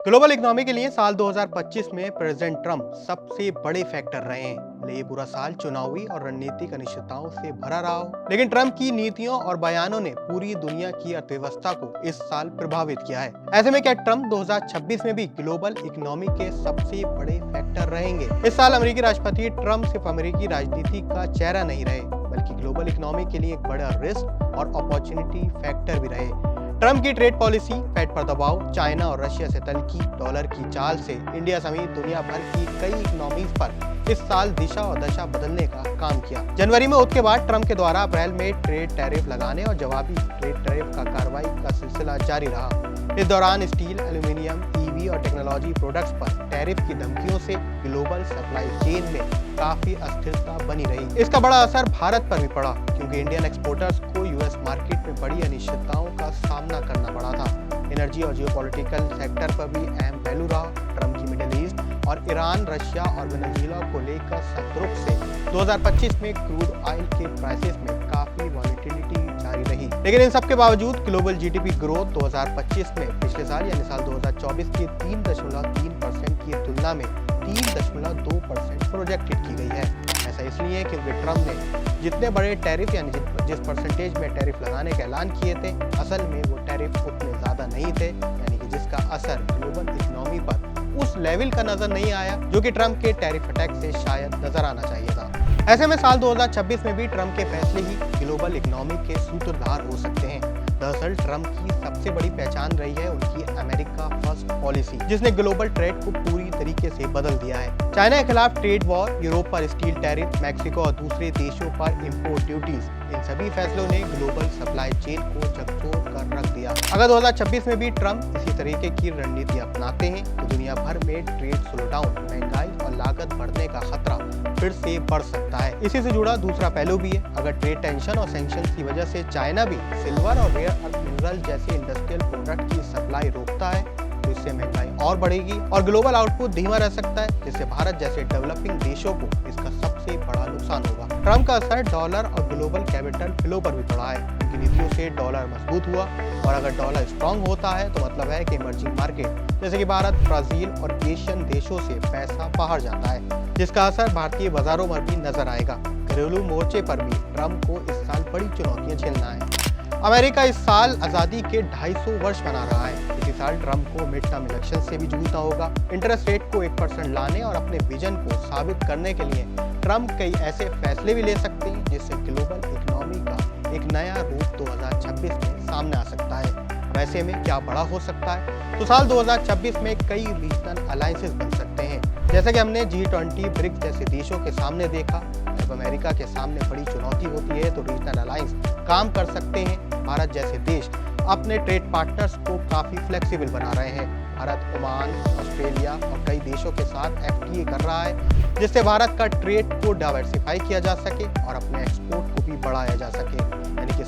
Global economy के लिए साल 2025 में प्रेसिडेंट ट्रंप सबसे बड़े फैक्टर रहे हैं। भले ये पूरा साल चुनावी और रणनीतिक अनिश्चितताओं से भरा रहा हो, लेकिन ट्रंप की नीतियों और बयानों ने पूरी दुनिया की अर्थव्यवस्था को इस साल प्रभावित किया है। ऐसे में क्या ट्रंप 2026 में भी ग्लोबल इकोनॉमी के सबसे बड़े फैक्टर रहेंगे? इस साल अमेरिकी राष्ट्रपति ट्रंप सिर्फ अमेरिकी राजनीति का चेहरा नहीं रहे, बल्कि ग्लोबल इकोनॉमी के लिए एक बड़ा रिस्क और अपॉर्चुनिटी फैक्टर भी रहे। ट्रंप की ट्रेड पॉलिसी, फेड पर दबाव, चाइना और रशिया से तल्खी, डॉलर की चाल से इंडिया समेत दुनिया भर की कई इकोनॉमीज पर इस साल दिशा और दशा बदलने का काम किया। जनवरी में उसके बाद ट्रंप के द्वारा अप्रैल में ट्रेड टैरिफ लगाने और जवाबी ट्रेड टैरिफ का कार्रवाई का सिलसिला जारी रहा। इस दौरान स्टील, एल्यूमिनियम, ईवी और टेक्नोलॉजी प्रोडक्ट्स पर टैरिफ की धमकियों से ग्लोबल सप्लाई चेन में काफी अस्थिरता बनी रही। इसका बड़ा असर भारत पर भी पड़ा, क्योंकि इंडियन एक्सपोर्टर्स को यूएस मार्केट में बड़ी अनिश्चितताओं का सामना करना पड़ा था। एनर्जी और जियोपॉलिटिकल सेक्टर पर भी अहम पहलू रहा। ट्रंप की मिडिल ईस्ट और ईरान, रशिया और वेनेजुएला को लेकर सतर्क से 2025 में क्रूड ऑयल के प्राइसेस में काफी वॉलेटिलिटी जारी रही। लेकिन इन सब के बावजूद ग्लोबल जीडीपी ग्रोथ 2025 में पिछले साल यानी साल 2024 के 3.3% की तुलना में 3.2% प्रोजेक्टेड की गई है। ऐसा इसलिए क्योंकि ट्रंप ने जितने बड़े टैरिफ यानी जिस परसेंटेज में टैरिफ लगाने का ऐलान किए थे, असल में वो टैरिफ उतने ज्यादा नहीं थे, यानी कि जिसका असर ग्लोबल इकोनॉमी पर उस लेवल का नजर नहीं आया जो कि ट्रंप के टैरिफ अटैक से शायद नजर आना चाहिए था। ऐसे में साल 2026 में भी ट्रंप के फैसले ही ग्लोबल इकोनॉमी के सूत्रधार हो सकते हैं। दरअसल ट्रंप की सबसे बड़ी पहचान रही है उनकी अमेरिका फर्स्ट पॉलिसी, जिसने ग्लोबल ट्रेड को पूरी तरीके से बदल दिया है। चाइना के खिलाफ ट्रेड वॉर, यूरोप पर स्टील टैरिफ, मैक्सिको और दूसरे देशों पर इंपोर्ट ड्यूटीज, इन सभी फैसलों ने ग्लोबल सप्लाई चेन को झकझोर कर रख दिया। अगर 2026 में भी ट्रंप इसी तरीके की रणनीति अपनाते हैं तो दुनिया भर में ट्रेड स्लोडाउन, महंगाई और लागत बढ़ने का खतरा फिर से बढ़ सकता है। इसी से जुड़ा दूसरा पहलू भी है। अगर ट्रेड टेंशन और सैंक्शंस की वजह से चाइना भी सिल्वर और रेयर अर्थ मिनरल जैसे इंडस्ट्रियल प्रोडक्ट की सप्लाई रोकता है तो इससे महंगाई और बढ़ेगी और ग्लोबल आउटपुट धीमा रह सकता है, जिससे भारत जैसे डेवलपिंग देशों को इसका सबसे बड़ा नुकसान होगा। ट्रंप का असर डॉलर और ग्लोबल कैपिटल फ्लो पर भी पड़ा है। उनकी नीतियों से डॉलर मजबूत हुआ और अगर डॉलर स्ट्रांग होता है तो मतलब है कि इमर्जिंग मार्केट जैसे कि भारत, ब्राजील और एशियन देशों से पैसा बाहर जाता है, जिसका असर भारतीय बाजारों पर भी नजर आएगा। घरेलू मोर्चे पर भी ट्रंप को इस साल बड़ी चुनौतियां झेलना है। अमेरिका इस साल आजादी के 250 वर्ष मना रहा है। इसी साल ट्रंप को मिड टर्म इलेक्शन से भी जूझना होगा। इंटरेस्ट रेट को 1% लाने और अपने विजन को साबित करने के लिए ट्रंप कई ऐसे फैसले भी ले सकते हैं जिससे ग्लोबल इकोनॉमी का एक नया रूप 2026 में सामने आ सकता है। वैसे में क्या बड़ा हो सकता है? तो साल 2026 में कई रीजनल अलायंसेस बन सकते हैं, जैसे कि हमने G20, ब्रिक्स जैसे देशों के सामने देखा। जब अमेरिका के सामने बड़ी चुनौती होती है तो रीजनल अलायंस काम कर सकते हैं। भारत जैसे देश अपने ट्रेड पार्टनर्स को काफी फ्लेक्सिबल बना रहे हैं। भारत ओमान, ऑस्ट्रेलिया और कई देशों के साथ FTA कर रहा है, जिससे भारत का ट्रेड को डाइवर्सिफाई किया जा सके और अपने एक्सपोर्ट को भी बढ़ाया जा सके। यानी कि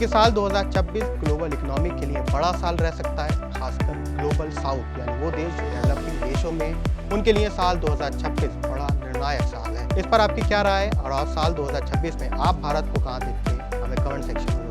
साल 2026 ग्लोबल इकोनॉमी के लिए बड़ा साल रह सकता है, खासकर ग्लोबल साउथ यानी वो देश जो डेवलपिंग देशों में, उनके लिए साल 2026 बड़ा निर्णायक साल है। इस पर आपकी क्या राय है और साल 2026 में आप भारत को कहाँ देखते हैं? हमें कमेंट सेक्शन में